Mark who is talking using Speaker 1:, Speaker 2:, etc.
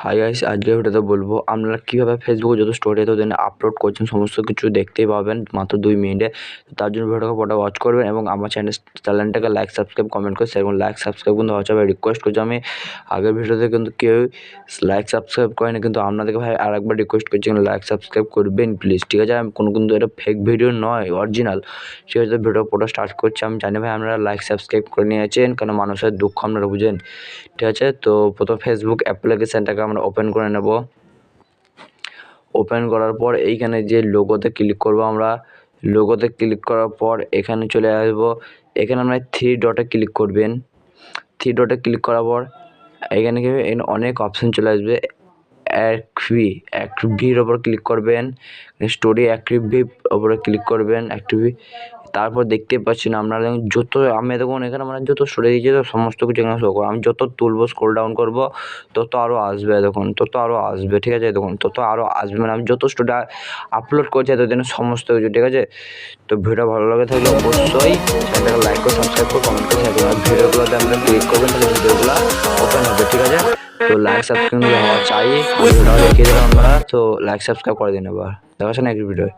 Speaker 1: Hi guys, আজকের ভিডিওতে বলবো আপনারা কীভাবে ফেসবুকে যত স্টোরি এতদিন আপলোড করছেন সমস্ত কিছু দেখতেই পাবেন মাত্র 2 মিনিটে। তার জন্য ভিডিওটাকে পুরোটা ওয়াচ করবেন এবং আমার চ্যানেলটাকে লাইক সাবস্ক্রাইব কমেন্ট করে সেরকম লাইক সাবস্ক্রাইব কিন্তু হচ্ছে। রিকোয়েস্ট করছি, আমি আগের ভিডিওতে কিন্তু কেউ লাইক সাবস্ক্রাইব করেনি, কিন্তু আপনাদেরকে ভাই আর একবার রিকোয়েস্ট করছি লাইক সাবস্ক্রাইব করবেন প্লিজ, ঠিক আছে? আমি কিন্তু এটা ফেক ভিডিও নয়, অরিজিনাল, ঠিক আছে? ভিডিও পুরো স্টার্ট করছি। আমি জানি ভাই আপনারা লাইক সাবস্ক্রাইব করে নিয়েছেন, কারণ মানুষের দুঃখ আপনারা বুঝেন, ঠিক আছে? তো প্রথম ফেসবুক অ্যাপ্লিকেশানটাকে আমরা ওপেন করে নেব। ওপেন করার পর এইখানে যে লোগোতে ক্লিক করব, আমরা লোগোতে ক্লিক করার পর এখানে চলে আসবো। এখানে আমরা 3 ডটে ক্লিক করবেন। 3 ডটে ক্লিক করার পর এখানে কি অনেক অপশান চলে আসবে। অ্যাক্টিভির ওপর ক্লিক করবেন, স্টোরি অ্যাক্টিভির ওপরে ক্লিক করবেন, অ্যাক্টিভি। তারপর দেখতে পাচ্ছেন আপনারা যত আমি দেখুন এখানে মানে যত স্টোরি দিয়েছি তো সমস্ত কিছু এখানে শো করবো। আমি যত তুলবো স্ক্রল ডাউন করবো তত আরও আসবে, দেখুন তত আরও আসবে, ঠিক আছে? দেখুন তত আরও আসবে, মানে আমি যত স্টোরি আপলোড করছি এতদিন সমস্ত কিছু, ঠিক আছে? তো ভিডিও ভালো লাগে থাকলে অবশ্যই চ্যানেলটাকে লাইক করে সাবস্ক্রাইব করে কমেন্ট করে শেয়ার করুন। ভিডিওগুলোতে আপনারা ক্লিক করবেন, তাহলে ভিডিওগুলো ওপেন হবে, ঠিক আছে? তো লাইক সাবস্ক্রাইব হওয়া চাই, ভিডিওটা দেখিয়ে দেবেন আপনারা। তো লাইক সাবস্ক্রাইব করে দিন, এবার দেখাচ্ছেন এক ভিডিও।